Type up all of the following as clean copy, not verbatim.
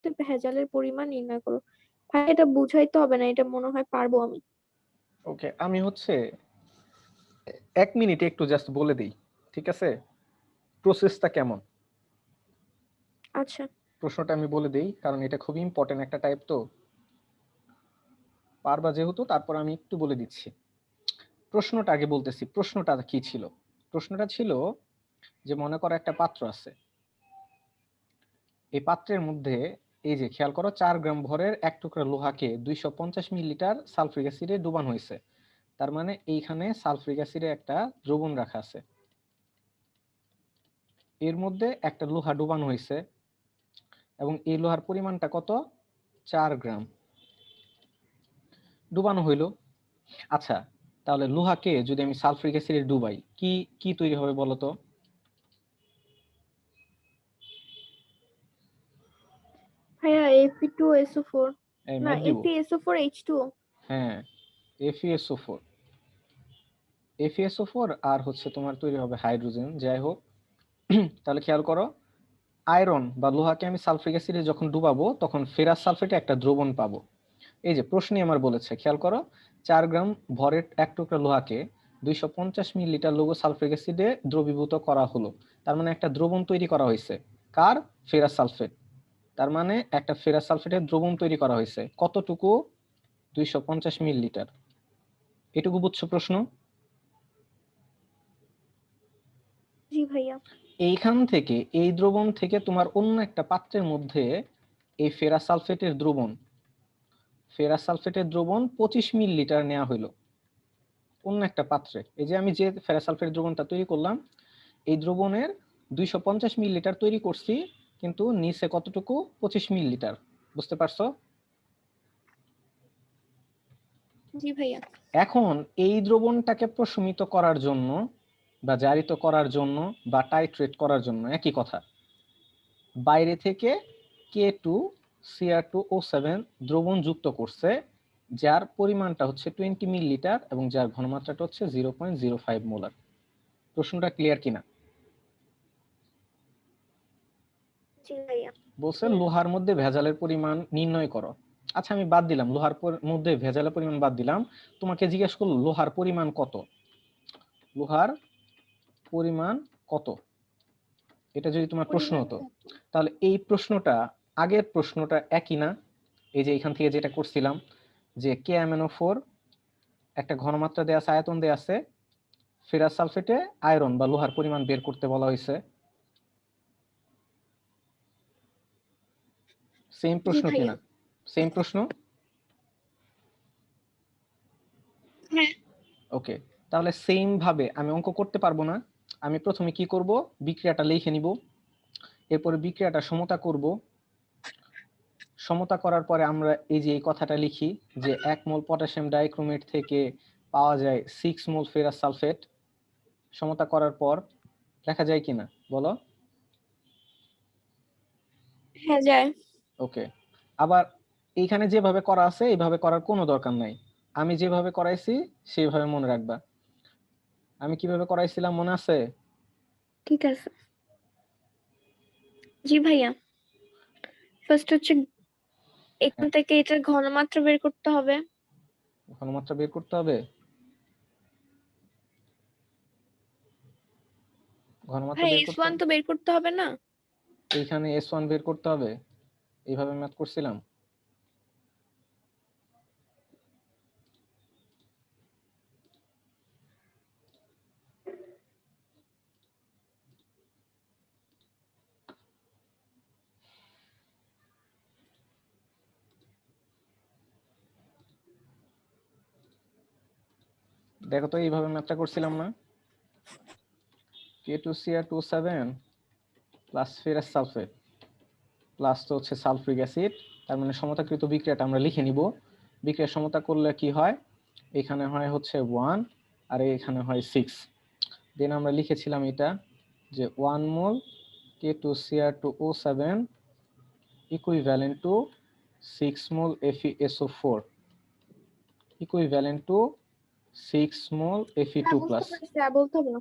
মধ্যে ভেজালের পরিমাণ নির্ণয় করো। ভাই এটা বুঝাইতে হবে না, এটা মনে হয় পারবো আমি। ওকে, আমি হচ্ছে 1 মিনিটে একটু জাস্ট বলে দিই, ঠিক আছে? প্রসেসটা কেমন, আচ্ছা। প্রশ্নটা আমি বলে দিই, কারণ এটা খুবই ইম্পর্টেন্ট একটা টাইপ, তো পারবা যেহেতু, তারপর আমি একটু বলে দিচ্ছি। প্রশ্নটা আগে বলতেছি, প্রশ্নটা কি ছিল। প্রশ্নটা ছিল যে মনে করো একটা পাত্র আছে, এই পাত্রের মধ্যে এই যে খেয়াল করো 4 গ্রাম ভরের এক টুকরা লোহাকে 250 মিলিলিটার সালফ্রিক অ্যাসিডে ডুবানো হয়েছে। তার মানে এইখানে সালফ্রিক অ্যাসিডে একটা দ্রবণ রাখা আছে, এর মধ্যে একটা লোহা ডুবানো হয়েছে, এবং এই লোহার পরিমাণটা কত, 4 গ্রাম ডুবানো হইলো। আচ্ছা, তাহলে লোহাকে যদি আমি সালফ্রিক অ্যাসিডে ডুবাই, কি কি তৈরি হবে বলো তো? ভাইয়া Fe2SO4, এই না ম্যাথ দিব। FeSO4H2O। হ্যাঁ, FeSO4, FeSO4 আর হচ্ছে তোমার তৈরি হবে হাইড্রোজেন, যাই হোক। তাহলে খেয়াল করো, আয়রন বা লোহাকে আমি সালফ্রিক অ্যাসিডে যখন ডুবাবো তখন ফেরাস সালফেটে একটা দ্রবণ পাবো। এই যে প্রশ্নে আমার বলেছে, খেয়াল করো, 4 গ্রাম ভরের এক টুকরা লোহাকে 250 মিলিলিটার লৌহ সালফ্রিক অ্যাসিডে দ্রবীভূত করা হলো। তার মানে একটা দ্রবণ তৈরি করা হয়েছে, কার? Ferrous sulphate. তার মানে একটা ফেরাস সালফেটের দ্রবণ তৈরি করা হয়েছে, কতটুকু? 250 মিলিলিটার। এটুকু বুঝছো প্রশ্ন? জি ভাইয়া। এইখান থেকে, এই দ্রবণ থেকে তোমার অন্য একটা পাত্রের মধ্যে এই ফেরাস সালফেটের দ্রবণ, ফেরাস সালফেটের দ্রবণ 25 মিলিলিটার নেওয়া হইলো অন্য একটা পাত্রে। এই যে আমি যে ফেরাস সালফেট দ্রবণটা তৈরি করলাম, এই দ্রবণের 250 মিলিলিটার তৈরি করছি, কিন্তু নিচে কতটুকু? 25 মিলিলিটার। বুঝতে পারছো? জি ভাইয়া। এখন এই দ্রবণটাকে প্রশমিত করার জন্য বা জারিত করার জন্য বা টাইট্রেট করার জন্য একই কথা, বাইরে থেকে K2Cr2O7 দ্রবণ যুক্ত করছে, যার পরিমাণটা হচ্ছে 20 মিলিলিটার এবং যার ঘনমাত্রাটা হচ্ছে 0.05 মোলার। প্রশ্নটা ক্লিয়ার কিনা? জি ভাইয়া। বলছে লোহার মধ্যে ভেজালের পরিমাণ নির্ণয় করো। আচ্ছা, আমি বাদ দিলাম লোহার মধ্যে ভেজালের পরিমাণ বাদ দিলাম, তোমাকে জিজ্ঞেস করলো লোহার পরিমাণ কত, লোহার পরিমাণ কত, এটা যদি তোমার প্রশ্ন পরিমাণ হতো, কত? তাহলে এই প্রশ্নটা আগের প্রশ্নটা একই না? এই যে এখান থেকে যেটা করছিলাম, যে KMnO4 একটা ঘনমাত্রা দেয়া আছে, আয়তন দেয়া আছে, ফেরাস সালফেটে আয়রন বা লোহার পরিমাণ বের করতে বলা হয়েছে। সেম জি প্রশ্ন ভাইয়া। কিনা? সেম প্রশ্ন। হ্যাঁ। ওকে, তাহলে সেম ভাবে আমি অঙ্ক করতে পারবো না। আমি প্রথমে কি করব, বিক্রিয়াটা লিখে নিব, এরপরে বিক্রিয়াটা সমতা করব। সমতা করার পরে আমরা এই যে এই কথাটা লিখি যে 1 মোল পটাশিয়াম ডাইক্রোমেট থেকে পাওয়া যায় 6 মোল ফেরাস সালফেট। সমতা করার পর লেখা যায় কিনা বলো? হ্যাঁ যায়। ওকে, আবার এইখানে যেভাবে করা আছে এইভাবে করার কোনো দরকার নাই, আমি যেভাবে করাইছি সেইভাবে মনে রাখবা। আমি কিভাবে করাইছিলাম মনে আছে? ঠিক আছে। জি ভাইয়া। ফার্স্ট হচ্ছে এখান হ্যাঁ, থেকে এটার ঘনমাত্রা বের করতে হবে। ঘনমাত্রা বের করতে হবে, ঘনমাত্রা ভাই বের করতে S1 হবে। তো বের করতে হবে না? এইখানে S1 বের করতে হবে, এইভাবে ম্যাথ করছিলাম। দেখো তো এইভাবে ম্যাথটা করছিলাম না? K2Cr2O7 plus ferrous sulphate plus তো হচ্ছে সালফ্রিক অ্যাসিড, তার মানে সমতাকৃত বিক্রিয়াটা আমরা লিখে নিব। বিক্রিয়া সমতা করলে কি হয়, এখানে হয় হচ্ছে 1 আর এখানে হয় 6। দেন আমরা লিখেছিলাম এটা যে 1 মোল K2Cr2O7 equivalent to 6 mole FeSO4 equivalent to 6 মোল হ্যাঁ Fe2 বুঝতে প্লাস। পারছি, আর বলতে হবে না।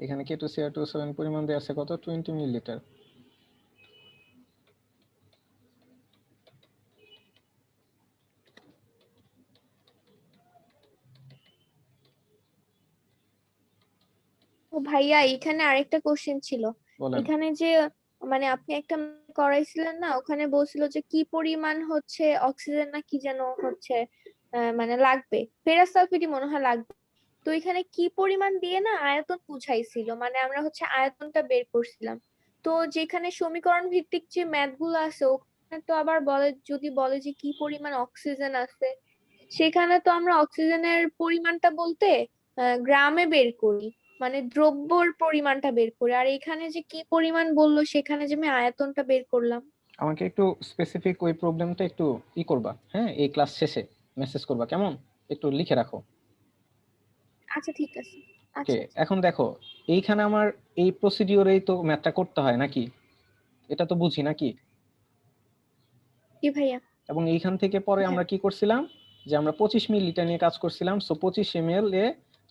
এখানে K2Cr2O7 পরিমাণ দেওয়া আছে কত 20 মিলিলিটার। ও ভাইয়া, এখানে আরেকটা কোশ্চেন ছিল। বলেন। এখানে যে মানে আপনি একটা করাইছিলেন না, ওখানে বলছিল যে কি পরিমাণ হচ্ছে অক্সিজেন না কি যেন হচ্ছে মানে লাগবে, ফেরাস সালফেটই মনে হয় লাগবে। তো এখানে কি পরিমাণ দিয়ে না আয়তন বুঝাইছিল, মানে আমরা হচ্ছে আয়তনটা বের করছিলাম। তো যেখানে সমীকরণ ভিত্তিক যে ম্যাথ গুলো আছে ওখানে তো আবার বলে, যদি বলে যে কি পরিমাণ অক্সিজেন আছে, সেখানে তো আমরা অক্সিজেনের পরিমাণটা বলতে গ্রামে বের করি, মানে দ্রব্যর পরিমাণটা বের করি। আর এখানে যে কি পরিমাণ বললো সেখানে যে আমি আয়তনটা বের করলাম। আমাকে একটু স্পেসিফিক ওই প্রবলেমটা একটু করবা, হ্যাঁ, এই ক্লাস শেষে মেসেজ করবা, কেমন? একটু লিখে রাখো। আচ্ছা ঠিক আছে। ওকে, আচ্ছা আচ্ছা। এখন দেখো, এইখানে আমার এই প্রসিডিওরেই তো ম্যাথটা করতে হয় নাকি, এটা তো বুঝি নাকি। জি ভাইয়া। এবং এইখান থেকে পরে হ্যাঁ আমরা কি করছিলাম, যে আমরা 25 মিলিলিটার নিয়ে কাজ করছিলাম। সো 25 ml এ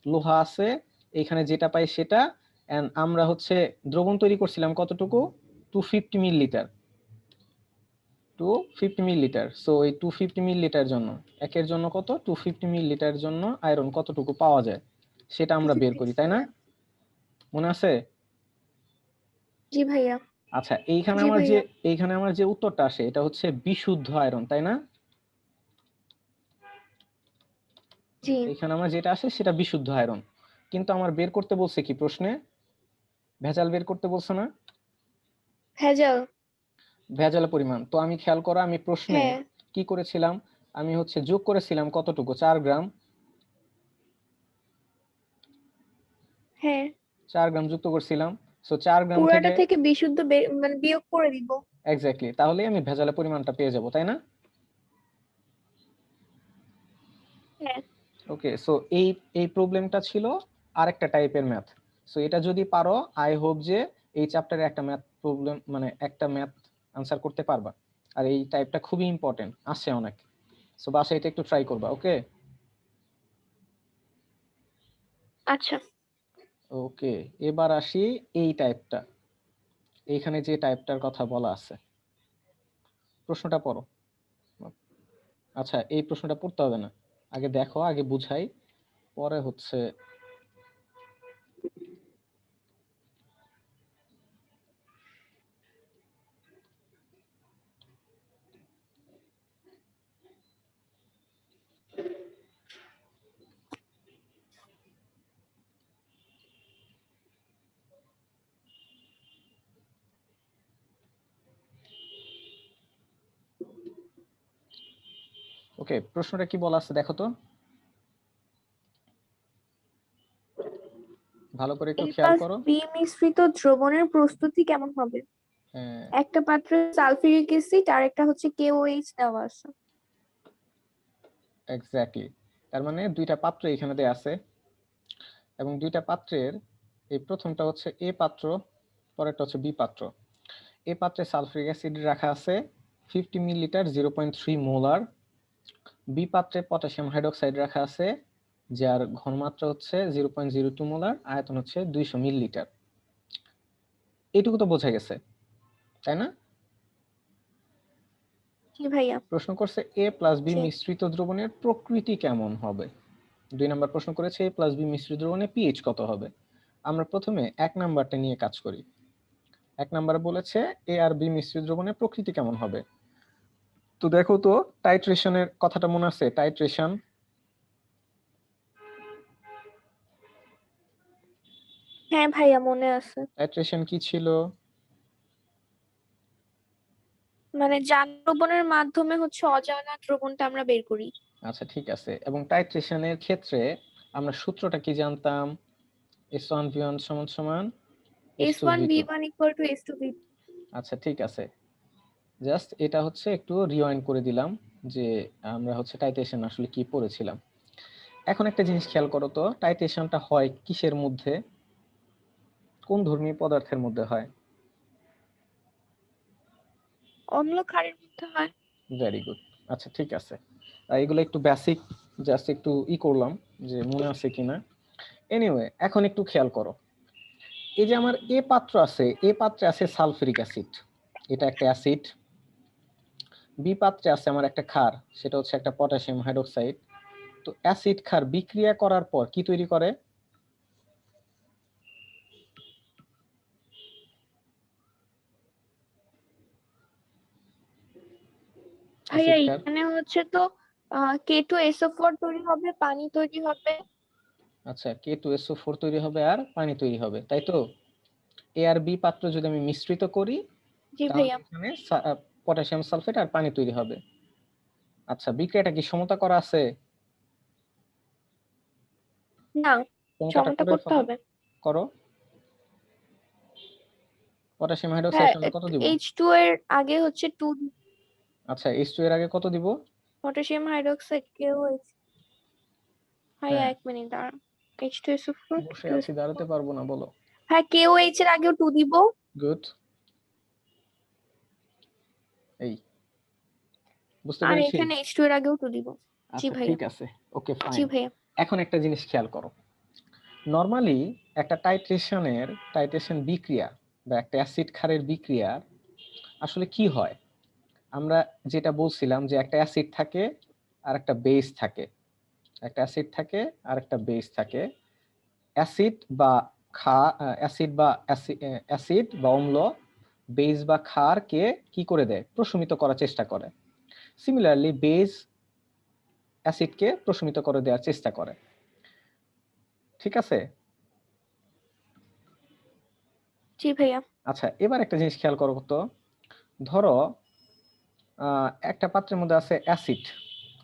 লোহা আছে, এখানে যেটা পাই সেটা। এন্ড আমরা হচ্ছে দ্রবণ তৈরি করছিলাম কতটুকু, 250 মিলিলিটার। 250 মিলিলিটার। সো এই 250 মিলিলিটার জন্য, একের জন্য কত, 250 মিলিলিটার জন্য আয়রন কতটুকু পাওয়া যায় সেটা আমরা বের করি, তাই না? মনে আছে? জি ভাইয়া। আচ্ছা, এইখানে জি আমার যে ভাইয়া। উত্তরটা আসে এটা হচ্ছে বিশুদ্ধ আয়রন, তাই না? জি। এইখানে আমার যেটা আসে সেটা বিশুদ্ধ আয়রন। কিন্তু আমার বের করতে বলছে কি প্রশ্নে, ভেজাল বের করতে বলছে না? ভেজাল। ভেজালের পরিমাণ তো আমি খেয়াল করো, আমি প্রশ্নে হ্যাঁ কি করেছিলাম, আমি হচ্ছে যোগ করেছিলাম কতটুকু, 4 গ্রাম। হ্যাঁ। 4 গ্রাম যুক্ত করছিলাম। সো 4 গ্রাম পুরাটা থেকে থেকে বিশুদ্ধ মানে বিয়োগ করে দিব। এক্স্যাক্টলি, তাহলে আমি ভেজালের পরিমাণটা পেয়ে যাব, তাই না? হ্যাঁ। ওকে, সো এই এই প্রবলেমটা ছিল আরেকটা টাইপের ম্যাথ। সো এটা যদি পারো, আই হোপ যে এই চ্যাপ্টারে একটা ম্যাথ প্রবলেম, মানে একটা ম্যাথ আনসার করতে পারবা। আর এই টাইপটা খুবই ইম্পর্টেন্ট, আসে অনেক। সো বাসায় এটা একটু ট্রাই করবা, ওকে? আচ্ছা। ওকে, এবার আসি এই টাইপটা, এইখানে যে টাইপটার কথা বলা আছে, প্রশ্নটা পড়ো। আচ্ছা, এই প্রশ্নটা পড়তে হবে না, আগে দেখো, আগে বুঝাই, পরে হচ্ছে। ওকে, প্রশ্নটা কি বলা আছে দেখো তো, ভালো করে একটু এ খেয়াল প্লাস করো। বি মিশ্রিত দ্রবণের প্রস্তুতি কেমন হবে? হ্যাঁ, একটা পাত্রে সালফিউরিক অ্যাসিড আর একটা হচ্ছে KOH দেওয়া আছে। এক্স্যাক্টলি। তার মানে দুইটা পাত্র এখানে দেয়া আছে, এবং দুইটা পাত্রের এই প্রথমটা হচ্ছে এ পাত্র, পরেরটা হচ্ছে বি পাত্র। এ পাত্রে সালফিউরিক অ্যাসিড রাখা আছে 50 মিলিলিটার, 0.3 মোলার। বি পাত্রে পটাশিয়াম হাইড্রোক্সাইড রাখা আছে, যার ঘনমাত্রা হচ্ছে 0.02 মোলার, আয়তন হচ্ছে 200 মিলিলিটার। এইটুকু তো বোঝা গেছে, তাই না? জি ভাইয়া। প্রশ্ন করছে এ প্লাস বি জি। মিশ্রিত দ্রবণের প্রকৃতি কেমন হবে। 2 নাম্বার প্রশ্ন করেছে এ প্লাস বি মিশ্রিত দ্রবণের পিএইচ কত হবে। আমরা প্রথমে 1 নাম্বারটা নিয়ে কাজ করি। 1 নাম্বারে বলেছে এ আর বি মিশ্রিত দ্রবণের প্রকৃতি কেমন হবে। তো দেখো তো, টাইট্রেশনের কথাটা মনে আছে? টাইট্রেশন, হ্যাঁ ভাইয়া মনে আছে। টাইট্রেশন কি ছিল? মানে জান দ্রবণের মাধ্যমে হচ্ছে অজানা দ্রবণটা আমরা বের করি। আচ্ছা ঠিক আছে, এবং টাইট্রেশনের ক্ষেত্রে আমরা সূত্রটা কি জানতাম, S1V1 সমান সমান S1 S2V2। V1 equal to S2 V2। আচ্ছা ঠিক আছে, জাস্ট এটা হচ্ছে একটু রিওয়াইন্ড করে দিলাম, যে আমরা হচ্ছে টাইট্রেশন আসলে কি পড়েছিলাম। এখন একটা জিনিস খেয়াল করো তো, টাইট্রেশনটা হয় কিসের মধ্যে, কোন ধর্মীয় পদার্থের মধ্যে হয়? অম্ল ক্ষারের মধ্যে হয়। Very good. আচ্ছা ঠিক আছে, এগুলো একটু বেসিক, জাস্ট একটু করলাম যে মনে আছে কিনা। এনিওয়ে, এখন একটু খেয়াল করো, এই যে আমার এ পাত্র আছে, এ পাত্রে আছে সালফিউরিক অ্যাসিড, এটা একটা অ্যাসিড। বি পাত্রে আছে আমার একটা ক্ষার, সেটা হচ্ছে একটা পটাশিয়াম হাইড্রোক্সাইড। তো অ্যাসিড ক্ষার বিক্রিয়া করার পর কি তৈরি করে? ভাইয়া অ্যাসিড ক্ষার, এখানে হচ্ছে তো K2SO4 তৈরি হবে, পানি তৈরি হবে। আচ্ছা K2SO4 তৈরি হবে আর পানি তৈরি হবে, তাই তো? এ আর বি পাত্র যদি আমি মিশ্রিত করি জি তাহলে ভাইয়া। এখানে পটাশিয়াম সালফেট আর পানি তৈরি হবে। আচ্ছা, বিক্রিয়াটা কি সমতা করা আছে? না, সমতাটা সমতা করে করতে ফেলো, হবে। করো। পটাশিয়াম হাইড্রোক্সাইড হ্যাঁ, সঙ্গে কত দিব? H2 এর আগে হচ্ছে 2, আচ্ছা H2 এর আগে কত দিব? Potassium hydroxide KOH। ভাইয়া হ্যাঁ, 1 মিনিট দাঁড়ান। H2SO4, বসে আছি, K2SO4। দাঁড়াতে পারবো না, বলো। হ্যাঁ, KOH এর আগেও 2 দিব। গুড, এই বুঝতে আর পেরেছি। এখানে H2 এর আগেও 2 দিব। জি আচ্ছা ভাইয়া। ঠিক আছে, ওকে জি ফাইন। ভাইয়া। এখন একটা জিনিস খেয়াল করো, নরমালি একটা টাইট্রেশন বিক্রিয়া বা একটা অ্যাসিড ক্ষারের বিক্রিয়ার আসলে কি হয়? আমরা যেটা বলছিলাম যে একটা অ্যাসিড থাকে আর একটা বেস থাকে, একটা অ্যাসিড থাকে আর একটা বেস থাকে। অ্যাসিড বা অ্যাসিড বা অম্ল বেস বা ক্ষারকে কি করে দেয়? প্রশমিত করার চেষ্টা করে। সিমিলারলি বেস অ্যাসিডকে প্রশমিত করে দেওয়ার চেষ্টা করে, ঠিক আছে? জি ভাইয়া। আচ্ছা, এবার একটা জিনিস খেয়াল করো তো, ধরো একটা পাত্রের মধ্যে আছে অ্যাসিড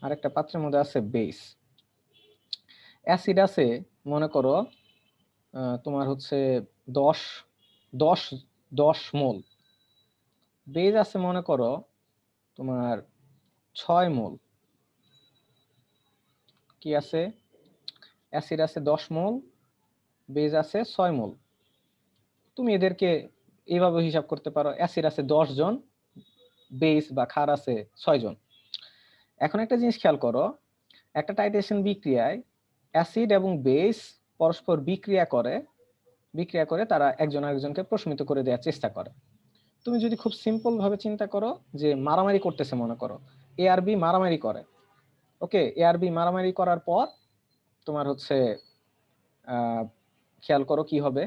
আর একটা পাত্রের মধ্যে আছে বেস। অ্যাসিড আছে মনে করো তোমার হচ্ছে 10 10 10 মোল। বেজ আছে মনে করো তোমার 6 মোল। কি আছে? অ্যাসিড আছে 10 মোল, বেজ আছে 6 মোল। তুমি এদেরকে এইভাবে হিসাব করতে পারো, অ্যাসিড আছে 10 জন, বেস বা ক্ষার আছে 6 জন। এখন একটা জিনিস খেয়াল করো, একটা টাইট্রেশন বিক্রিয়ায় অ্যাসিড এবং বেস পরস্পর বিক্রিয়া করে তারা একজন আরেকজনকে প্রশমিত করে দেওয়ার চেষ্টা করে। তুমি যদি খুব সিম্পল ভাবে চিন্তা করো যে মারামারি করতেছে, মনে করো এ আর বি মারামারি করে, ওকে, এ আর বি মারামারি করার পর তোমার হচ্ছে খেয়াল করো কি হবে।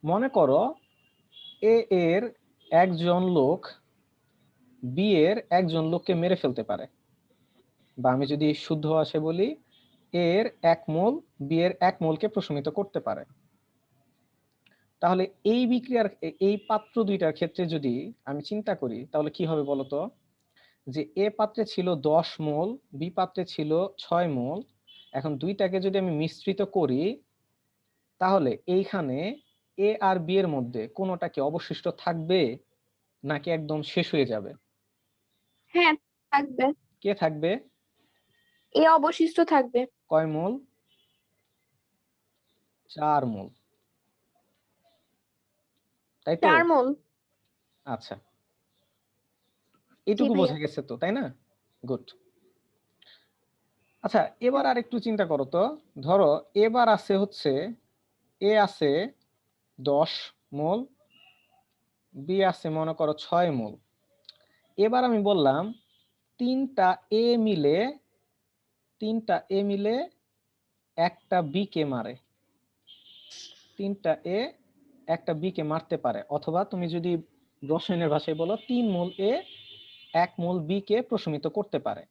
মনে করো এ এর একজন লোক বি এর একজন লোককে মেরে ফেলতে পারে, বা আমি যদি শুদ্ধ ভাষায় বলি, এ এর 1 মোল বি এর 1 মোলকে প্রশমিত করতে পারে। তাহলে এই বিক্রিয়ার এই পাত্র দুইটার ক্ষেত্রে যদি আমি চিন্তা করি তাহলে কি হবে বলতো, যে এ পাত্রে ছিল 10 মোল, বি পাত্রে ছিল 6 মোল। এখন দুইটাকে যদি আমি মিশ্রিত করি তাহলে এইখানে এ আর বি এর মধ্যে কোনোটা কি অবশিষ্ট থাকবে নাকি একদম শেষ হয়ে যাবে? হ্যাঁ, থাকবে। কে থাকবে? এ অবশিষ্ট থাকবে। কয় মোল? 4 মোল, তাই তো? 4 মোল। আচ্ছা, জি এইটুকু ভাইয়া। বোঝা গেছে তো, তাই না? গুড। আচ্ছা, এবার আর একটু চিন্তা করো তো, ধরো এবার আছে হচ্ছে এ আছে 10 মোল, বি আছে মনে করো 6 মোল। এবার আমি বললাম তিনটা এ মিলে তিনটা এ মিলে একটা বি কে মারে, তিনটা এ একটা বি কে মারতে পারে, অথবা তুমি যদি রসায়নের ভাষায় বলো 3 মোল এ 1 মোল বি কে প্রশমিত করতে পারে।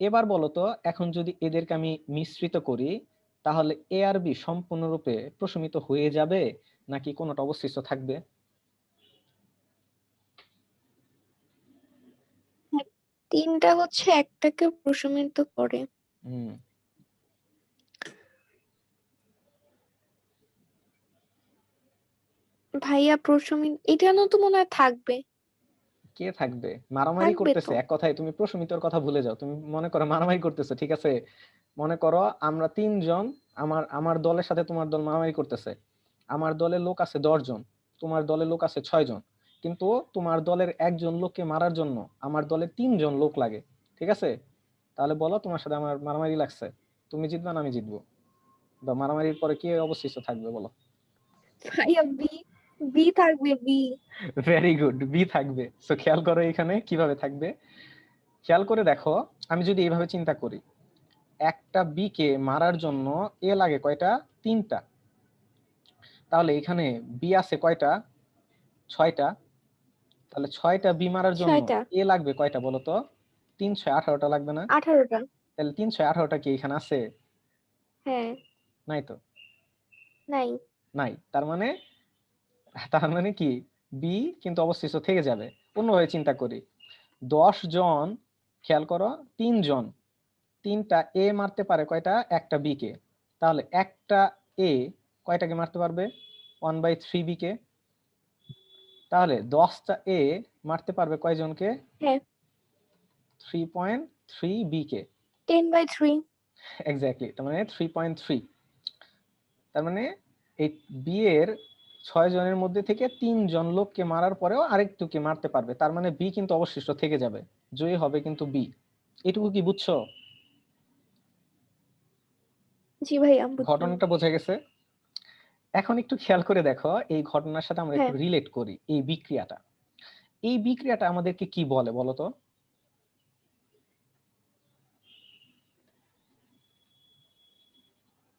এবার বলো তো, এখন যদি এদেরকে আমি মিশ্রিত করি তাহলে এ আর বি সম্পূর্ণরূপে প্রশমিত হয়ে যাবে নাকি কোনোটা অবশিষ্ট থাকবে? হ্যাঁ, 3টা হচ্ছে একটাকে প্রশমিত করে। হুম, ভাইয়া প্রশমিত এটা না তো মনে হয় থাকবে। কে থাকবে? মারামারি থাকবে করতেছে, তো। এক কথায় তুমি প্রশমিতর কথা ভুলে যাও, তুমি মনে করো মারামারি করতেছে, ঠিক আছে? মনে করো আমরা 3 জন, আমার আমার দলের সাথে তোমার দল মারামারি করতেছে। আমার দলের লোক আছে 10 জন, তোমার দলের লোক আছে 6 জন, কিন্তু তোমার দলের একজন লোককে মারার জন্য আমার দলের 3 জন লোক লাগে, ঠিক আছে? তাহলে বলো তোমার সাথে আমার মারামারি লাগছে, তুমি জিতবা না আমি জিতবো? বা মারামারির পরে কে অবশিষ্ট থাকবে বলো? ভাইয়া বি, বি থাকবে বি। ভেরি গুড, বি থাকবে। সো খেয়াল করো এখানে কিভাবে থাকবে, খেয়াল করে দেখো। আমি যদি এইভাবে চিন্তা করি, একটা বি কে মারার জন্য এ লাগে কয়টা? 3টা। তাহলে এখানে বি আছে কয়টা? 6টা। তাহলে 6টা বি মারার জন্য 6টা, এ লাগবে কয়টা বলো তো? 3 6 18টা লাগবে না? 18টা। তাহলে 3 6 18টা কি এখানে আছে? হ্যাঁ, নাই তো। নাই। নাই, তার মানে কি বি কিন্তু অবশিষ্ট থেকে যাবে। অন্যভাবে চিন্তা করি, 10 জন, খেয়াল করো, 3 জন, 3টা এ মারতে পারে কয়টা? একটা বি কে। তাহলে একটা এ কয়টাকে মারতে পারবে? 1/3 বি কে। তাহলে 10টা এ মারতে পারবে কয়জনকে? হ্যাঁ, 3.3 বি কে। 10/3। এক্স্যাক্টলি, তার মানে 3.3। তার মানে এই বি এর 6 জনের মধ্যে থেকে 3 জন লোককে মারার পরেও আরেকটুকে মারতে পারবে, তার মানে বি কিন্তু অবশিষ্ট থেকে যাবে, জয়ী হবে কিন্তু বি। এটুকু কি বুঝছো? জি ভাইয়া, বুঝলাম। ঘটনাটা বোঝা গেছে? এখন একটু খেয়াল করে দেখো, এই ঘটনার সাথে আমরা একটু হ্যাঁ, রিলেট করি। এই বিক্রিয়াটা, এই বিক্রিয়াটা আমাদেরকে কি বলে বলো তো?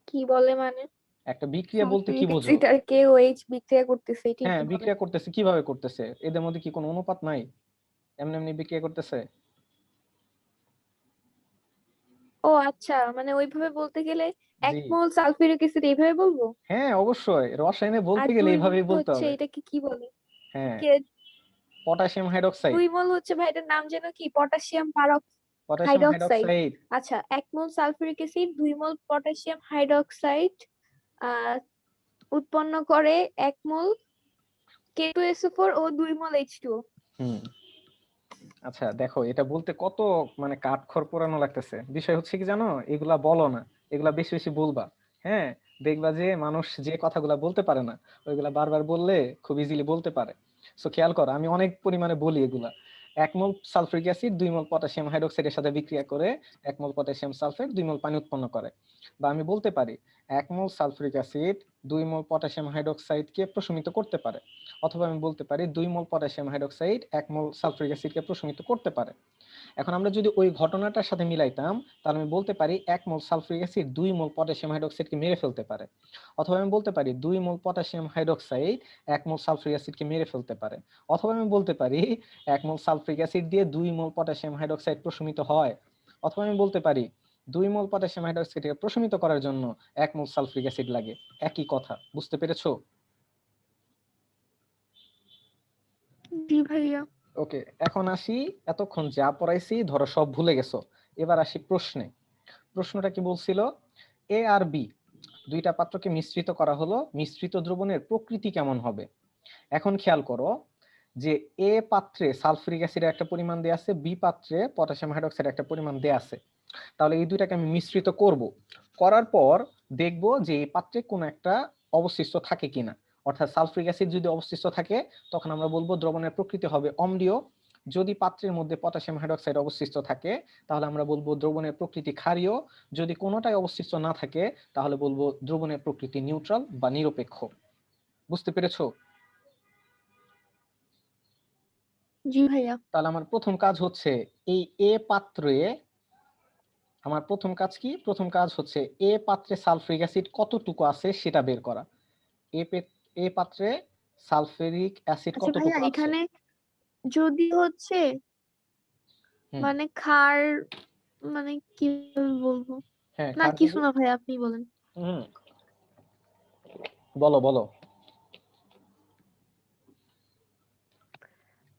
কি বলে মানে? একটা বিক্রিয়া বলতে কি সালফিউরিক বোঝো? অ্যাসিড আর KOH বিক্রিয়া করতেছে, এটাই হ্যাঁ, তো বলে। বিক্রিয়া করতেছে, কিভাবে করতেছে? এদের মধ্যে কি কোনো অনুপাত নাই? এমনি এমনি বিক্রিয়া করতেছে? ও আচ্ছা, মানে ওইভাবে বলতে গেলে জি, 1 মোল সালফিউরিক অ্যাসিড এইভাবে বলবো। হ্যাঁ অবশ্যই, রসায়নে বলতে আর গেলে 2 মোল এইভাবেই বলতে হচ্ছে হবে। এটাকে কি বলে? হ্যাঁ, কে? Potassium hydroxide. 2 মোল হচ্ছে ভাই, এটার নাম যেন কি? Potassium potassium hydroxide. হাইড্রক্সাইড। আচ্ছা, 1 mole sulphuric acid 2 mole potassium hydroxide আহ উৎপন্ন করে 1 মোল K2SO4 ও 2 মোল H2O। হুম। আচ্ছা দেখো, এটা বলতে কত মানে কাঠখড় পোড়ানো লাগতেছে। বিষয় হচ্ছে কি জানো, এগুলা বলো না, এগুলা বেশি বেশি বলবা। হ্যাঁ, দেখবা যে মানুষ যে কথাগুলা বলতে পারে না, ওইগুলা বারবার বললে খুব ইজিলি বলতে পারে। সো খেয়াল করো, আমি অনেক পরিমাণে বলি এগুলা। 1 mole sulphuric acid 2 mole potassium হাইড্রোক্সাইডের সাথে বিক্রিয়া করে 1 মোল পটাশিয়াম সালফেট 2 মোল পানি উৎপন্ন করে। বা আমি বলতে পারি 1 mole sulphuric acid 2 mole potassium হাইড্রোক্সাইডকে প্রশমিত করতে পারে। অথবা আমি বলতে পারি 2 mole potassium hydroxide 1 mole sulphuric অ্যাসিডকে প্রশমিত করতে পারে। এখন আমরা যদি ওই ঘটনাটার সাথে মিলাইতাম, তাহলে আমি বলতে পারি 1 mole sulphuric acid 2 mole potassium হাইড্রোক্সাইডকে মেরে ফেলতে পারে। অথবা আমি বলতে পারি 2 mole potassium hydroxide 1 mole sulphuric অ্যাসিডকে মেরে ফেলতে পারে। অথবা আমি বলতে পারি 1 মোল সালফিউরিক অ্যাসিড দিয়ে 2 মোল পটাশিয়াম হাইড্রোক্সাইড প্রশমিত হয়। অথবা আমি বলতে পারি 2 মোল পটাশিয়াম হাইড্রোক্সাইডকে প্রশমিত করার জন্য 1 মোল সালফিউরিক অ্যাসিড লাগে। একই কথা, বুঝতে পেরেছো? জি ভাইয়া। ওকে, এখন আসি, এতক্ষণ যা পড়াইছি ধরো সব ভুলে গেছো। এবার আসি প্রশ্নে। প্রশ্নটা কি বলছিল? এ আর বি দুইটা পাত্রকে মিশ্রিত করা হলো, মিশ্রিত দ্রবণের প্রকৃতি কেমন হবে? এখন খেয়াল করো যে এ পাত্রে সালফিউরিক অ্যাসিডের একটা পরিমাণ দেয়া আছে, বি পাত্রে পটাশিয়াম হাইড্রোক্সাইডের একটা পরিমাণ দেয়া আছে। তাহলে এই দুইটাকে আমি মিশ্রিত করব, করার পর দেখব যে এই পাত্রে কোনো একটা অবশিষ্ট থাকে কিনা। অর্থাৎ সালফিউরিক অ্যাসিড যদি অবশিষ্ট থাকে, তখন আমরা বলবো দ্রবণের প্রকৃতি হবে অম্লীয়। যদি পাত্রের মধ্যে পটাশিয়াম হাইড্রোক্সাইড অবশিষ্ট থাকে, তাহলে আমরা বলবো দ্রবণের প্রকৃতি ক্ষারীয়। যদি কোনোটাই অবশিষ্ট না থাকে, তাহলে বলবো দ্রবণের প্রকৃতি নিউট্রাল বা নিরপেক্ষ। বুঝতে পেরেছো? জি ভাইয়া। তাহলে আমার প্রথম কাজ হচ্ছে এই এ পাত্রে, আমার প্রথম কাজ কি? প্রথম কাজ হচ্ছে এ পাত্রে সালফিউরিক অ্যাসিড কতটুকু আছে সেটা বের করা। এ পাত্রে সালফিউরিক অ্যাসিড আচ্ছা ভাইয়া, কতটুকু আছে? এখানে যদি হচ্ছে হুম। মানে ক্ষার, মানে কিভাবে বলবো? হ্যাঁ, না ক্ষার কিছু যদি, না ভাই, আপনি বলেন। হুম, বলো বলো।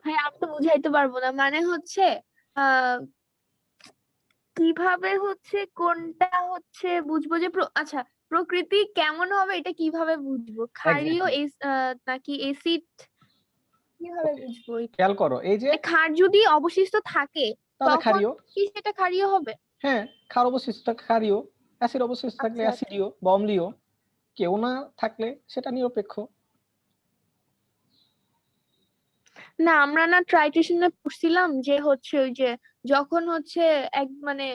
ভাই আমি তো বুঝাইতে পারবো না, মানে হচ্ছে আহ কিভাবে হচ্ছে কোনটা হচ্ছে বুঝবো যে আচ্ছা, প্রকৃতি কেমন হবে এটা কিভাবে বুঝবো? ক্ষারীয় এক্স্যাক্টলি। নাকি এসিড, কিভাবে ওকে, বুঝবো এটা? খেয়াল করো এই যে, মানে ক্ষার যদি অবশিষ্ট থাকে তাহলে তখন ক্ষারীয়। কি সেটা ক্ষারীয় হবে? হ্যাঁ, ক্ষার অবশিষ্ট থাকলে ক্ষারীয়, অ্যাসিড অবশিষ্ট থাকলে আচ্ছা আচ্ছা। অ্যাসিডীয় বা অম্লীয়, কেউ না থাকলে সেটা নিরপেক্ষ। না আমরা না ট্রাইটেশনে পড়ছিলাম যে হচ্ছে ওই যে যখন হচ্ছে মানে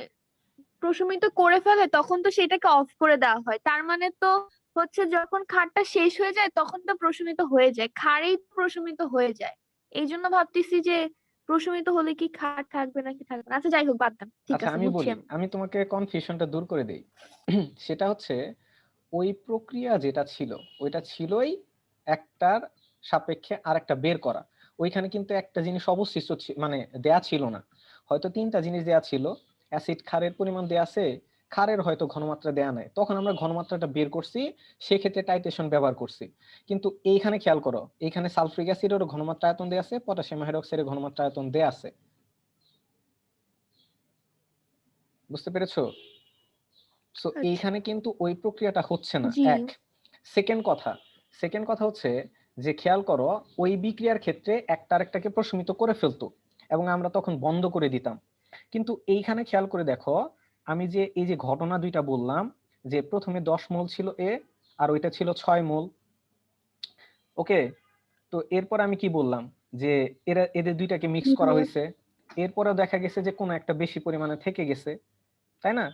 প্রশমিত করে ফেলে তখন তো সেটাকে অফ করে দেওয়া হয়, তার মানে তো হচ্ছে যখন ক্ষারটা শেষ হয়ে যায় তখন তো প্রশমিত হয়ে যায়, ক্ষারেই প্রশমিত হয়ে যায়। এই জন্য ভাবতেছি যে প্রশমিত হলে কি ক্ষার থাকবে নাকি থাকবে না। আচ্ছা যাই হোক, বাদ দেন, ঠিক আচ্ছা আছে, আমি বুঝছি বলি, আমি। আমি তোমাকে কনফিউশনটা দূর করে দেই। সেটা হচ্ছে ওই প্রক্রিয়া যেটা ছিল ওইটা ছিলই একটার সাপেক্ষে আরেকটা বের করা। ওইখানে কিন্তু একটা জিনিস অবশিষ্ট মানে দেয়া ছিল না, হয়তো তিনটা জিনিস দেয়া ছিল। অ্যাসিড ক্ষারের পরিমাণ দেয়া আছে, ক্ষারের হয়তো ঘনমাত্রা দেয়া নাই, তখন আমরা ঘনমাত্রাটা বের করছি, সেক্ষেত্রে টাইট্রেশন ব্যবহার করছি। কিন্তু এইখানে খেয়াল করো, এইখানে সালফ্রিক অ্যাসিডের ঘনমাত্রা আয়তন দেয়া আছে, পটাশিয়াম হাইড্রোক্সাইডের ঘনমাত্রা আয়তন দেয়া আছে। বুঝতে পেরেছো? সো আচ্ছা। এইখানে কিন্তু ওই প্রক্রিয়াটা হচ্ছে না। জি। এক সেকেন্ড কথা হচ্ছে যে খেয়াল করো, ওই বিক্রিয়ার ক্ষেত্রে একটা আরেকটাকে প্রশমিত করে ফেলতো এবং আমরা তখন বন্ধ করে দিতাম। কিন্তু এইখানে খেয়াল করে দেখো, আমি যে এই যে ঘটনা দুইটা বললাম, যে প্রথমে 10 মোল ছিল এ, আর ওইটা ছিল 6 মোল। ওকে, তো এরপর আমি কি বললাম, যে এদের দুইটাকে মিক্স জি করা ভাইয়া। হয়েছে, এরপরেও দেখা গেছে যে কোনো একটা বেশি পরিমাণে থেকে গেছে, তাই না?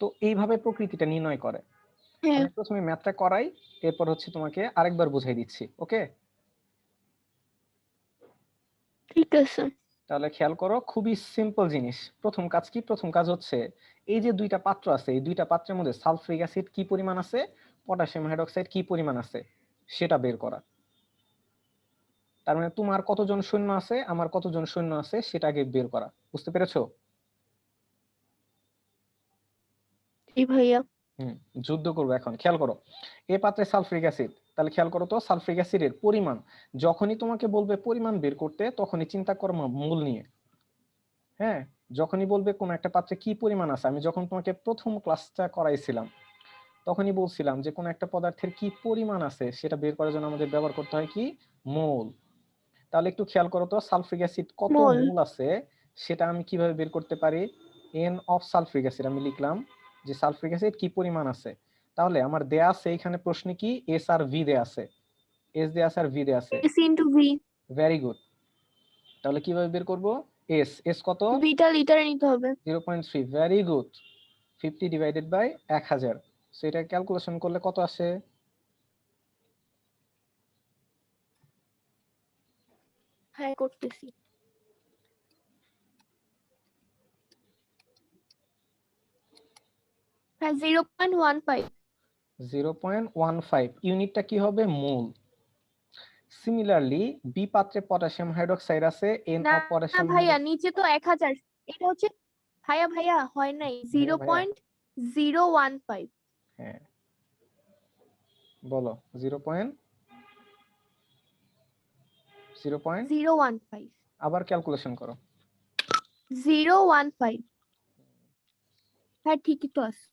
তো এইভাবে প্রকৃতিটা নির্ণয় করে। হ্যাঁ, আমি প্রথমে ম্যাথটা করাই, এরপর হচ্ছে তোমাকে আরেকবার বুঝাই দিচ্ছি। ওকে, ঠিক আছে। তাহলে খেয়াল করো, খুবই সিম্পল জিনিস। প্রথম কাজ কি? প্রথম কাজ হচ্ছে এই যে দুইটা পাত্র আছে, এই দুইটা পাত্রের মধ্যে সালফ্রিক অ্যাসিড কি পরিমাণ আছে, পটাশিয়াম হাইড্রোক্সাইড কি পরিমাণ আছে, সেটা বের করা। তার মানে তোমার কতজন সৈন্য আছে, আমার কতজন সৈন্য আছে, সেটা আগে বের করা। বুঝতে পেরেছো? জি ভাইয়া। হুম, যুদ্ধ করবো এখন। খেয়াল করো, এ পাত্রে সালফ্রিক অ্যাসিড, তাহলে খেয়াল করো তো সালফ্রিক অ্যাসিডের পরিমাণ। যখনই তোমাকে বলবে পরিমাণ বের করতে, তখনই চিন্তা করো মূল নিয়ে। হ্যাঁ, যখনই বলবে কোন একটা পাত্রে কি পরিমাণ আছে, আমি যখন তোমাকে প্রথম ক্লাসটা করাইছিলাম তখনই বলছিলাম যে কোন একটা পদার্থের কি পরিমাণ আছে সেটা বের করার জন্য আমাদের ব্যবহার করতে হয় কি? মোল। তাহলে একটু খেয়াল করো তো, সালফ্রিক অ্যাসিড কত মোল। মোল আছে সেটা আমি কিভাবে বের করতে পারি? এন অফ সালফ্রিক অ্যাসিড আমি লিখলাম, যে সালফ্রিক অ্যাসিড কি পরিমাণ আছে। তাহলে আমার দেয়া আছে এখানে প্রশ্নে কি এস আর ভি দেয়া আছে, এস দেয়া আছে আর ভি দেয়া আছে। S into V. Very good. তাহলে কিভাবে বের করব? এস এস কত? ভিটা লিটারে নিতে হবে। 0.3। Very good. 50 divided by 1000, so এটা ক্যালকুলেশন করলে কত আসে? হ্যাঁ, করতেছি। হ্যাঁ, 0.15। 0.15। ইউনিটটা কি হবে? মোল। সিমিলারলি বি পাত্রে পটাশিয়াম হাইড্রোক্সাইড আছে, এন না, অফ না পটাশিয়াম ভাইয়া, হাইড্রোক্সাইড। নিচে তো 1000। এটা হচ্ছে, ভাইয়া ভাইয়া হয় নাই, ভাইয়া জিরো ভাইয়া, পয়েন্ট জিরো ওয়ান ফাইভ হ্যাঁ বলো। 0. জিরো ওয়ান ফাইভ আবার ক্যালকুলেশন করো। 0.15। হ্যাঁ, ঠিকই তো আছে।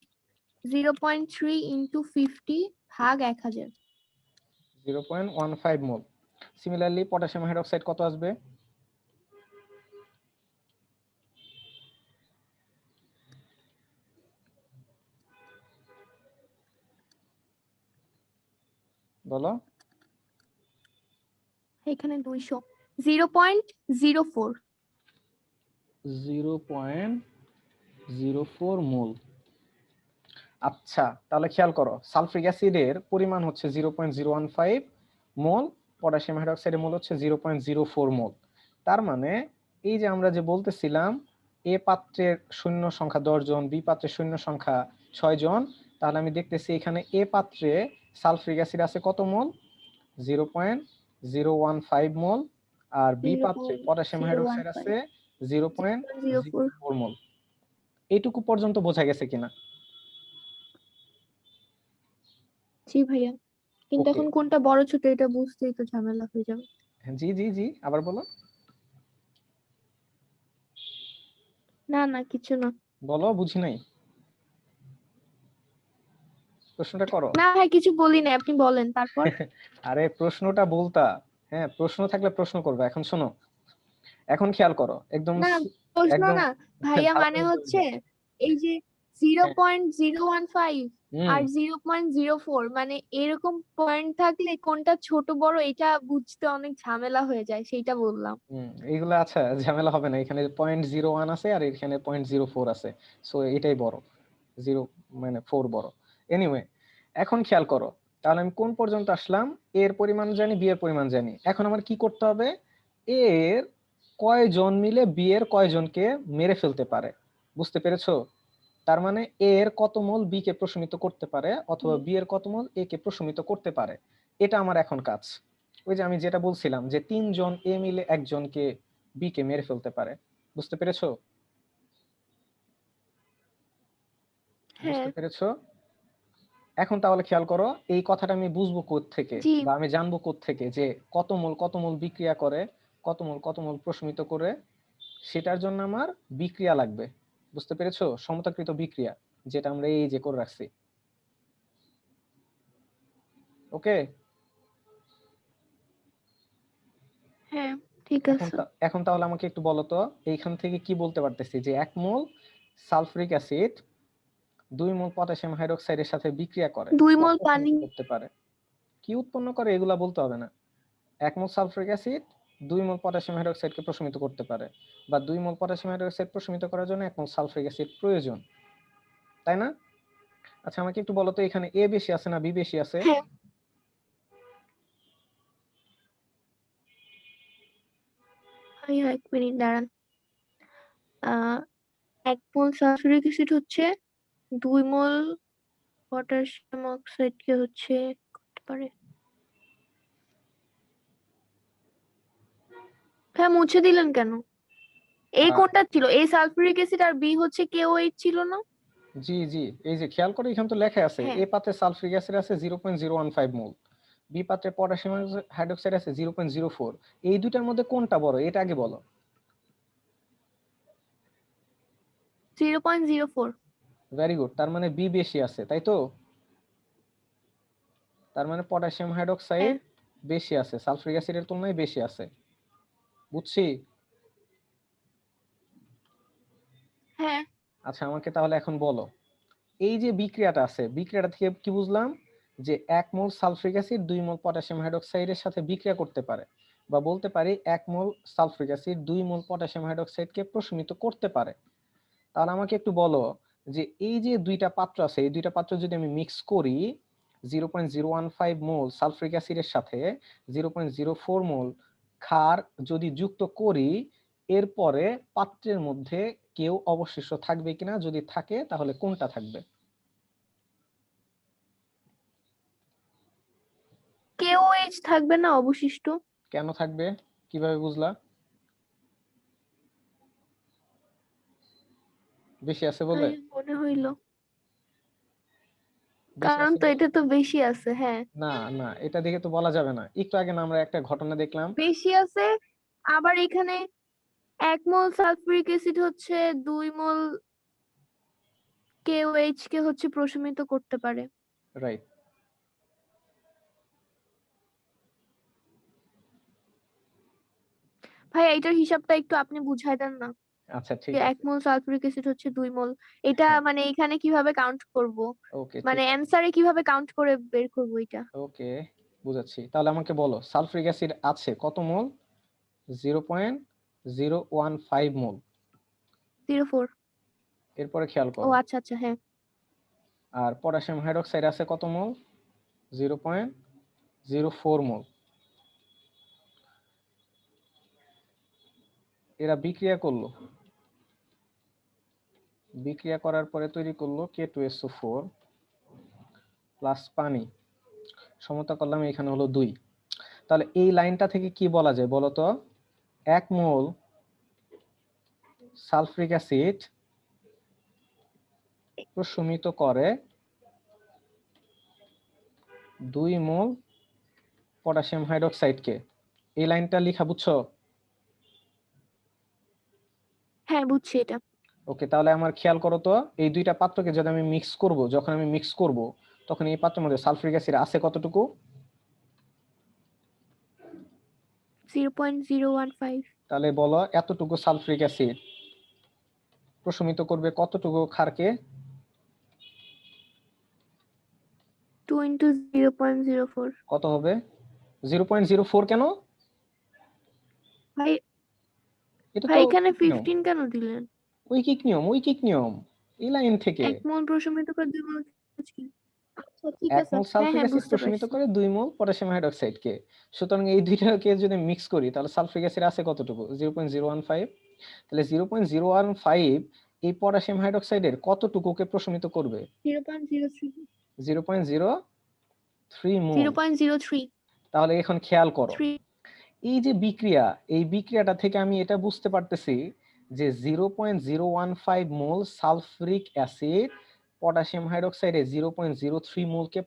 0.3 ইন্টু 50 ভাগ 1000। 0.15 মোল। সিমিলারলি পটাশিয়াম হাইড্রোক্সাইড কত আসবে? বলো। এখানে 200। 0.04। 0.04 মোল। আচ্ছা, তাহলে খেয়াল করো, সালফ্রিক অ্যাসিডের পরিমাণ হচ্ছে 0.015 মোল, পটাশিয়াম হাইড্রোক্সাইডের মোল হচ্ছে 0.04 মোল। তার মানে এই যে আমরা যে বলতেছিলাম এ পাত্রের শূন্য সংখ্যা 10 জন, বি পাত্রের শূন্য সংখ্যা 6 জন, তাহলে আমি দেখতেছি এখানে এ পাত্রে সালফ্রিক অ্যাসিড আছে কত মোল? 0.015 মোল, আর বি জিরো পাত্রে point potassium zero one hydroxide five আছে zero zero point point zero zero four four mole. এইটুকু পর্যন্ত বোঝা গেছে কিনা? জি ভাইয়া, কিন্তু ওকে, এখন কোনটা বড় ছোট এটা বুঝতেই তো ঝামেলা হয়ে যাবে। জি জি জি, আবার বলো। না না, কিছু না। বলো, বুঝি নাই, প্রশ্নটা করো। না ভাই, কিছু বলি না, আপনি বলেন তারপর। আরে প্রশ্নটা বলতা, হ্যাঁ প্রশ্ন থাকলে প্রশ্ন করবে। এখন শোনো, এখন খেয়াল করো একদম না, প্রশ্ন একদম না ভাইয়া, মানে ধারাবাহিক হচ্ছে যাও। এই যে জিরো হ্যাঁ, পয়েন্ট জিরো ওয়ান ফাইভ হুম আর 0.04, মানে এরকম পয়েন্ট থাকলে কোনটা ছোট বড় এটা বুঝতে অনেক ঝামেলা হয়ে যায়, সেইটা বললাম। হুম, এইগুলো আচ্ছা ঝামেলা হবে না, এখানে 0.01 আছে আর এখানে 0.04 আছে, সো এটাই বড়, জিরো মানে 4 বড়। এনিওয়ে, এখন খেয়াল করো, তাহলে আমি কোন পর্যন্ত আসলাম? এ এর পরিমাণ জানি, বি এর পরিমাণ জানি। এখন আমার কি করতে হবে? এ এর কয়জন মিলে বি এর কয়জনকে মেরে ফেলতে পারে, বুঝতে পেরেছো? তার মানে এ এর কত মোল বি কে প্রশমিত করতে পারে, অথবা বি এর কত মোল এ কে প্রশমিত করতে পারে, এটা আমার এখন কাজ। ওই যে আমি যেটা বলছিলাম যে 3 জন এ মিলে একজনকে বি কে মেরে ফেলতে পারে, বুঝতে পেরেছো? হ্যাঁ। বুঝতে পেরেছো? এখন তাহলে খেয়াল করো, এই কথাটা আমি বুঝবো থেকে, জি। বা আমি জানবো থেকে যে কত মোল বিক্রিয়া করে, কত মোল প্রশমিত করে, সেটার জন্য আমার বিক্রিয়া লাগবে। বুঝতে পেরেছো? সমতাকৃত বিক্রিয়া, যেটা আমরা এই যে করে রাখছি। ওকে? হ্যাঁ, ঠিক এখন আছে। এখন তাহলে আমাকে একটু বলো তো, এইখান থেকে কি বলতে পারতেছি যে 1 mole sulphuric acid 2 mole potassium হাইড্রোক্সাইডের সাথে বিক্রিয়া করে 2 বা মোল পানি। প্রশমিত করতে পারে। কি উৎপন্ন করে এগুলা বলতে হবে না। 1 mole sulphuric acid 2 mole potassium হাইড্রোক্সাইডকে প্রশমিত করতে পারে, বা 2 মোল পটাশিয়াম হাইড্রোক্সাইড প্রশমিত করার জন্য 1 মোল সালফিউরিক অ্যাসিড প্রয়োজন, তাই না? আচ্ছা, আমাকে একটু বলো তো, এখানে এ বেশি আছে না বি বেশি আছে? হ্যাঁ। ভাইয়া 1 মিনিট দাঁড়ান। 1 মোল সালফিউরিক অ্যাসিড হচ্ছে 2 মোল পটাশিয়াম অক্সাইডকে হচ্ছে করতে পারে। হ্যাঁ, মুছে দিলেন কেন? এই আহ, কোনটা ছিল? এ সালফিউরিক অ্যাসিড আর বি হচ্ছে KOH ছিল না? জি জি, এই যে খেয়াল করে, এখানে তো লেখা আছে হ্যাঁ। এ পাত্রে সালফিউরিক অ্যাসিড আছে 0.015 মোল, বি পাত্রে পটাশিয়াম হাইড্রোক্সাইড আছে 0.04। এই দুইটার মধ্যে কোনটা বড়, এটা আগে বলো। 0.04। ভেরি গুড, তার মানে বি বেশি আছে, তাই তো? তার মানে পটাশিয়াম হ্যাঁ। হাইড্রোক্সাইড বেশি আছে, সালফিউরিক অ্যাসিডের তুলনায় বেশি আছে। বুঝছি? হ্যাঁ। আচ্ছা, আমাকে তাহলে এখন বলো, এই যে বিক্রিয়াটা আছে, বিক্রিয়াটা থেকে কি বুঝলাম? যে 1 mole sulphuric acid 2 mole potassium হাইড্রোক্সাইডের সাথে বিক্রিয়া করতে পারে, বা বলতে পারি 1 mole sulphuric acid 2 mole potassium হাইড্রোক্সাইডকে প্রশমিত করতে পারে। তাহলে আমাকে একটু বলো যে এই যে দুইটা পাত্র আছে, এই দুইটা পাত্র যদি আমি মিক্স করি 0.015 মোল সালফিউরিক অ্যাসিডের সাথে 0.04 মোল ক্ষার যদি যুক্ত করি, এরপরে পাত্রের মধ্যে কেউ অবশিষ্ট থাকবে কিনা, যদি থাকে তাহলে কোনটা থাকবে? KOH থাকবে না অবশিষ্ট? কেন থাকবে? কিভাবে বুঝলা? বেশি আছে বলে? তাই মনে হইলো। বেশি কারণ আছে তো বলে? এটা তো বেশি আছে। হ্যাঁ, না না, এটা দেখে তো বলা যাবে না। একটু আগে না আমরা একটা ঘটনা দেখলাম। বেশি আছে। আবার এখানে 1 মোল সালফিউরিক অ্যাসিড হচ্ছে 2 মোল KOH কে হচ্ছে প্রশমিত করতে পারে। রাইট। ভাই, এইটার হিসাবটা একটু আপনি বুঝাই দেন না। আচ্ছা ঠিক যে 1 আছে। মোল সালফিউরিক অ্যাসিড হচ্ছে 2 মোল। এটা হ্যাঁ, মানে এখানে কিভাবে কাউন্ট করব? ওকে মানে ঠিক আছে। অ্যানসারে কিভাবে কাউন্ট করে বের করব এটা? ওকে, বুঝাচ্ছি। তাহলে আমাকে বলো, সালফ্রিক অ্যাসিড আছে কত মোল? 0.015 মোল। 04। এরপরে খেয়াল ও করো, আচ্ছা আচ্ছা, হ্যাঁ। আর পটাশিয়াম হাইড্রোক্সাইড আছে কত মোল? 0.04 মোল। এরা বিক্রিয়া করলো, বিক্রিয়া করার পরে তৈরি করলো K2SO4 প্লাস পানি, সমতা করলাম, এখানে হলো 2। তাহলে এই লাইনটা থেকে কি বলা যায় বলো তো? 1 মোল সালফ্রিক অ্যাসিড প্রশমিত করে 2 মোল পটাশিয়াম হাইড্রোক্সাইডকে। এই লাইনটা লেখা বুঝছো? হ্যাঁ, বুঝছি এটা। ওকে, তাহলে আমার খেয়াল করো তো, এই দুইটা পাত্রকে যদি আমি মিক্স করব, যখন আমি মিক্স করব তখন এই পাত্রের মধ্যে সালফিউরিক অ্যাসিড আছে কতটুকু? 0.015। তাহলে বলো, এতটুকু সালফিউরিক অ্যাসিড প্রশমিত করবে কতটুকু ক্ষারকে? 2 into 0.04। কত হবে? 0.04 কেন? ভাই, এটা ভাই তো এখানে ঐকিক নিয়ম। 15 কেন দিলেন? ঐকিক নিয়ম, ঐকিক নিয়ম, এই লাইন থেকে। 1 মোল প্রশমিত করে 2 মোল। ও ঠিক 1 আছে, মোল হ্যাঁ সালফ্রিক হ্যাঁ অ্যাসিড বুঝতে প্রশমিত পারছি। করে 2 মোল পটাশিয়াম হাইড্রোক্সাইডকে। সুতরাং এই দুইটাকে যদি মিক্স করি তাহলে সালফ্রিক অ্যাসিড আছে কতটুকু? 0.015। তাহলে 0.015 এই পটাশিয়াম হাইড্রোক্সাইডের কতটুকুকে প্রশমিত করবে? 0.03। 0.03 মোল। 0.03। তাহলে এখন খেয়াল করো, এই যে বিক্রিয়া, এই বিক্রিয়াটা থেকে আমি এটা বুঝতে পারতেছি যে 0.015 মোল সালফ্রিক অ্যাসিড পটাশিয়াম হাইড্রোক্সাইডে 0.03 মোলকে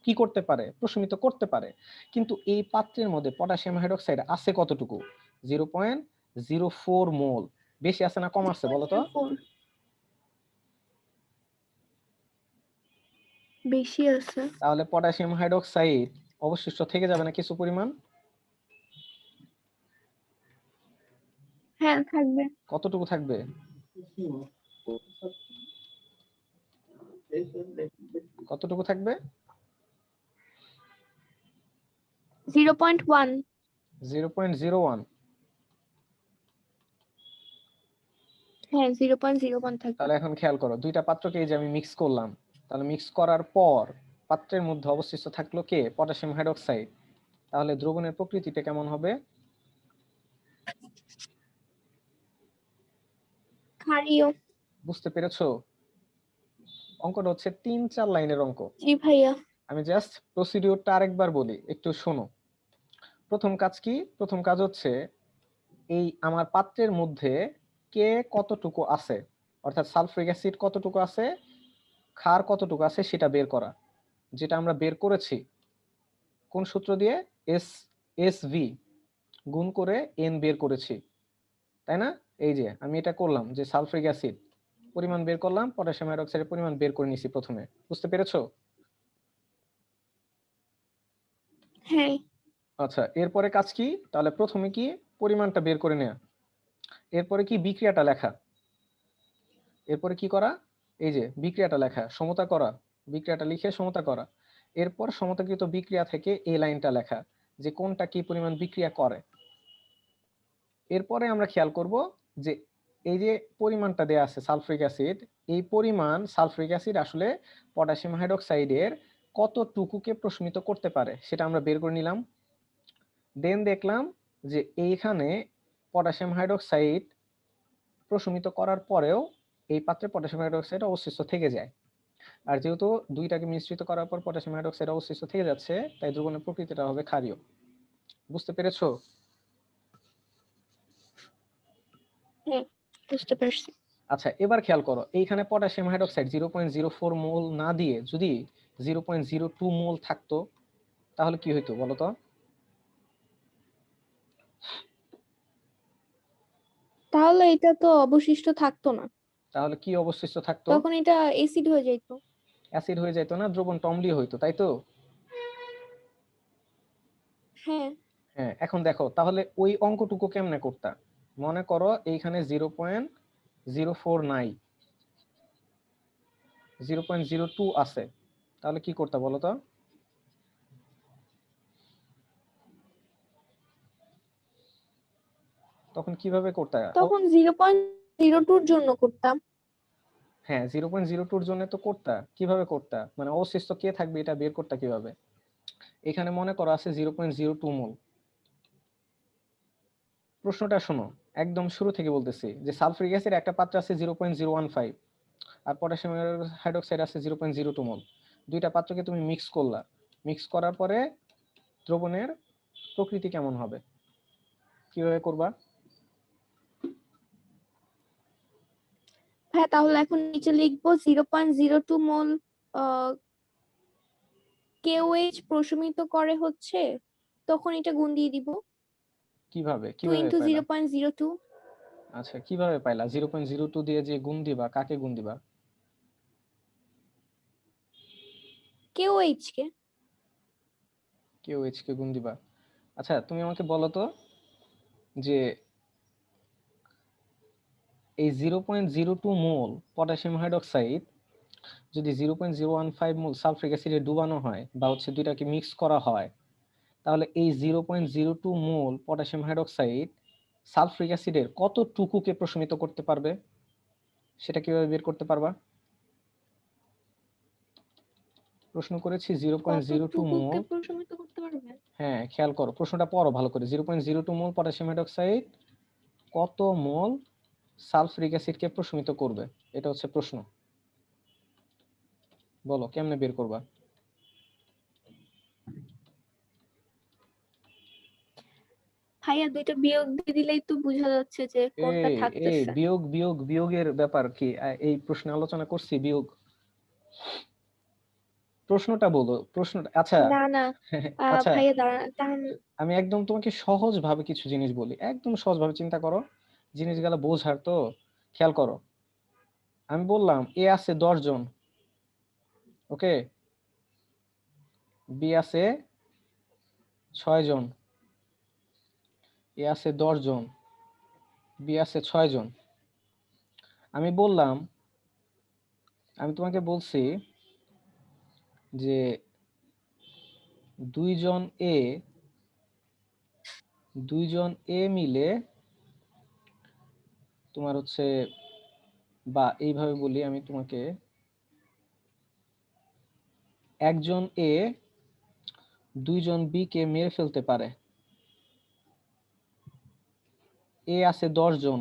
কি করতে পারে? প্রশমিত করতে পারে। কিন্তু এই পাত্রের মধ্যে পটাশিয়াম হাইড্রোক্সাইড আছে কতটুকু? 0.04 মোল। বেশি আছে না কম আছে বলো তো? 0.04। বেশি আছে। তাহলে পটাশিয়াম হাইড্রোক্সাইড অবশিষ্ট থেকে যাবে না কিছু পরিমাণ? হ্যাঁ থাকবে। কতটুকু থাকবে? কতটুকু থাকবে? 0.1। 0.01। হ্যাঁ 0.01 থাকবে। তাহলে এখন খেয়াল করো, দুইটা পাত্রকে এই যে আমি মিক্স করলাম, তাহলে মিক্স করার পর পাত্রের মধ্যে অবশিষ্ট থাকলো কে? Potassium hydroxide. তাহলে দ্রবণের প্রকৃতিটা কেমন হবে? ক্ষারীয়। বুঝতে পেরেছো? অঙ্কটা হচ্ছে 3-4 লাইনের অঙ্ক। জি ভাইয়া। আমি জাস্ট প্রসিডিওরটা আরেকবার বলি, একটু শোনো। প্রথম কাজ কি? প্রথম কাজ হচ্ছে এই আমার পাত্রের মধ্যে কে কতটুকু আছে, অর্থাৎ সালফ্রিক অ্যাসিড কতটুকু আছে, ক্ষার কতটুকু আছে সেটা বের করা, যেটা আমরা বের করেছি কোন সূত্র দিয়ে? এস ভি গুণ করে এন বের করেছি, তাই না? এই যে আমি এটা করলাম যে সালফ্রিক অ্যাসিড পরিমাণ বের করলাম, পটাশিয়াম হাইড্রোক্সাইডের পরিমাণ বের করে নিছি প্রথমে। বুঝতে পেরেছো? হ্যাঁ। আচ্ছা, এরপরে কাজ কি? তাহলে প্রথমে কি? পরিমাণটা বের করে নেওয়া। এরপরে কি? বিক্রিয়াটা লেখা। এরপরে কি করা? এই যে বিক্রিয়াটা লেখা, সমতা করা, বিক্রিয়াটা লিখে সমতা করা। এরপর সমতাকৃত বিক্রিয়া থেকে এই লাইনটা লেখা যে কোনটা কি পরিমাণ বিক্রিয়া করে। এরপরে আমরা খেয়াল করব যে এই যে পরিমাণটা দেয়া আছে সালফ্রিক অ্যাসিড, এই পরিমাণ সালফ্রিক অ্যাসিড আসলে পটাশিয়াম হাইড্রোক্সাইডের কতটুকুকে প্রশমিত করতে পারে সেটা আমরা বের করে নিলাম। দেন দেখলাম যে এইখানে পটাশিয়াম হাইড্রোক্সাইড প্রশমিত করার পরেও এই পাত্রে পটাশিয়াম হাইড্রোক্সাইড অবশিষ্ট থেকে যায়। আর যেহেতু দুইটাকে মিশ্রিত করার পর পটাশিয়াম হাইড্রোক্সাইড অবশিষ্ট থেকে যাচ্ছে, তাই দ্রবণের প্রকৃতিটা হবে ক্ষারীয়। বুঝতে পেরেছো? হ্যাঁ বুঝতে পারছি। আচ্ছা, এবার খেয়াল করো, এইখানে পটাশিয়াম হাইড্রোক্সাইড 0.04 মোল না দিয়ে যদি 0.02 মোল থাকতো তাহলে কি হইতো বলো তো? তাহলে এটা তো অবশিষ্ট থাকতো না, তাহলে কি অবশিষ্ট থাকতো? তখন এটা অ্যাসিড হয়ে যাইতো। অ্যাসিড হয়ে যাইতো না, দ্রবণ অম্লীয় হইতো, তাই তো? হ্যাঁ। হ্যাঁ, এখন দেখো তাহলে ওই অঙ্কটুকু কেমনে করতা? মনে করো এইখানে 0.04 নাই, 0.02 আছে, তাহলে কি করতে বলো তো? তখন কিভাবে করতে? তখন 0.02-র জন্য করতাম। হ্যাঁ, 0.02-র জন্য তো করতা। কিভাবে করতা? মানে অবশিষ্ট কে থাকবে এটা বের করতে কিভাবে? এখানে মনে করো আছে 0.02 মোল। প্রশ্নটা শোনো, একদম শুরু থেকে বলতেছি যে সালফ্রিক অ্যাসিড একটা পাত্রে আছে 0.015 আর পটাশিয়াম হাইড্রোক্সাইড আছে 0.02 মোল। দুইটা পাত্রকে তুমি মিক্স করলা, মিক্স করার পরে দ্রবণের প্রকৃতি কেমন হবে? কিভাবে করবা? হ্যাঁ তাহলে এখন নিচে লিখবো 0.02 মোল কেওএইচ প্রশমিত করে হচ্ছে, তখন এটা গুণ দিয়ে দিব কিভাবে 2 কিভাবে ইন্টু পাইলা? 0.02। আচ্ছা, কিভাবে পাইলা? 0.02 দিয়ে যে গুণ দিবা, কাকে গুণ দিবা? কেওএইচ কে। কেওএইচ কে গুণ দিবা। আচ্ছা, তুমি আমাকে বলো তো যে এই 0.02 মোল পটাশিয়াম হাইড্রোক্সাইড যদি 0.015 মোল সালফ্রিক অ্যাসিডে ডুবানো হয় বা হচ্ছে দুইটাকে মিক্স করা হয়, তাহলে এই 0.02 মোল পটাশিয়াম হাইড্রোক্সাইড সালফ্রিক অ্যাসিডের কতটুকুকে প্রশমিত করতে পারবে? সেটা কিভাবে বের করতে পারবা? প্রশ্ন করেছি 0.02 মোল। কতটুকুকে প্রশমিত করতে পারবে? হ্যাঁ, খেয়াল করো, প্রশ্নটা পড়ো ভালো করে। 0.02 মোল পটাশিয়াম হাইড্রোক্সাইড কত মোল সালফিউরিক অ্যাসিডকে প্রশমিত করবে, এটা হচ্ছে প্রশ্ন। বলো কেমনে বের করবা? ভাইয়া দুইটা বিয়োগ দিয়ে দিলেই তো বোঝা যাচ্ছে যে কোনটা এই এই থাকতেছে। বিয়োগের ব্যাপার কি? এই প্রশ্নে আলোচনা করছি বিয়োগ? প্রশ্নটা বলো, প্রশ্নটা। আচ্ছা না না আচ্ছা, ভাইয়া দাঁড়ান। আমি একদম তোমাকে সহজ ভাবে কিছু জিনিস বলি, একদম সহজ ভাবে চিন্তা করো, জিনিসগুলো বোঝার তো। খেয়াল করো, আমি বললাম এ আছে 10 জন, ওকে, বি আছে 6 জন, এ আছে 10 জন, বি আছে 6 জন। আমি বললাম, আমি তোমাকে বলছি যে দুইজন এ দুইজন এ মিলে তোমার হচ্ছে, বা এইভাবে বলি আমি তোমাকে, একজন এ দুইজন বি কে মেরে ফেলতে পারে। এ আছে 10 জন,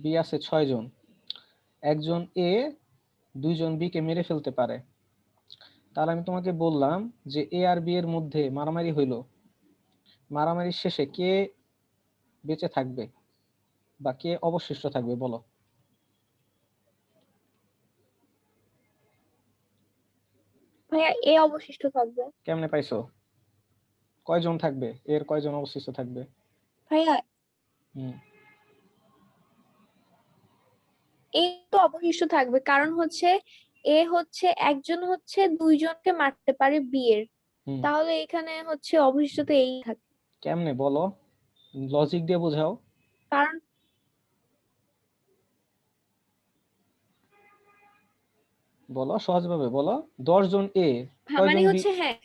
বি আছে 6 জন, একজন এ দুইজন বি কে মেরে ফেলতে পারে। তাহলে আমি তোমাকে বললাম যে এ আর বি এর মধ্যে মারামারি হইলো, মারামারির শেষে কে বেঁচে থাকবে বা কে অবশিষ্ট থাকবে, বলো। ভাইয়া এ অবশিষ্ট থাকবে। কেমনে পাইছো? কয়জন থাকবে, এর কয়জন অবশিষ্ট থাকবে? ভাইয়া হুম, এ তো অবশিষ্ট থাকবে, কারণ হচ্ছে এ হচ্ছে একজন হচ্ছে দুইজনকে মারতে পারে বিয়ের, হুম। তাহলে এখানে হচ্ছে অবশিষ্ট তো এই থাকে। কেমনে বলো, লজিক দিয়ে বোঝাও। কারণ বলো সহজভাবে বলো। 10 জন এ, মানে কয়জন বি? হচ্ছে হ্যাঁ,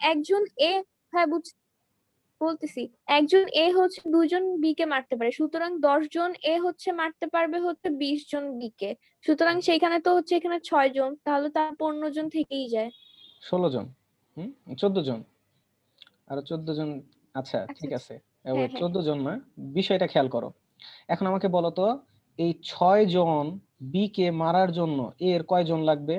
একজন এ, হ্যাঁ বলতেছি, একজন এ হচ্ছে দুজন বি কে মারতে পারে, সুতরাং 10 জন এ হচ্ছে মারতে পারবে হচ্ছে 20 জন বি কে, সুতরাং সেইখানে তো হচ্ছে এখানে 6 জন, তাহলে তার 15 জন থেকেই যায়। 16 জন, 14 জন, আরো 14 জন। আচ্ছা আচ্ছা ঠিক আচ্ছা, আছে, হ্যাঁ ওয়েট, হ্যাঁ 14 জন না, বিষয়টা খেয়াল করো। এখন আমাকে বলো তো, এই 6 জন বি কে মারার জন্য এর কয়জন লাগবে?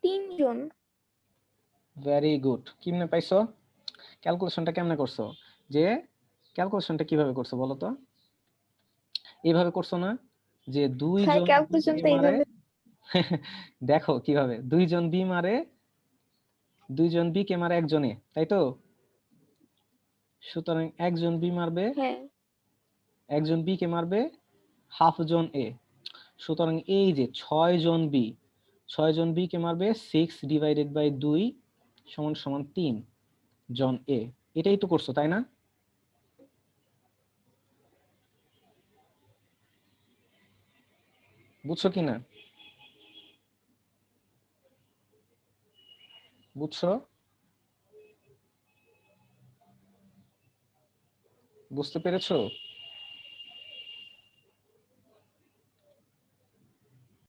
3 জন। ভেরি গুড, কেমনে পাইছো? ক্যালকুলেশনটা কেমনে করছো? যে ক্যালকুলেশনটা কিভাবে করছো বলো তো? এইভাবে করছো না, যে হ্যাঁ, দুইজন বি ক্যালকুলেশন কে তো মারে। এইভাবে। দেখো কিভাবে, দুইজন বি মারে, দুইজন বি কে মারে একজনে, তাই তো? সুতরাং একজন বি মারবে, হ্যাঁ, একজন বি কে মারবে হাফ জন এ। সুতরাং এই যে 6 জন বি, 6 জন বি কে মারবে 6/2 সমান সমান 3 জন এ। এটাই তো করছো তাই না? বুঝছো কি না? বুঝছো? বুঝতে পেরেছো?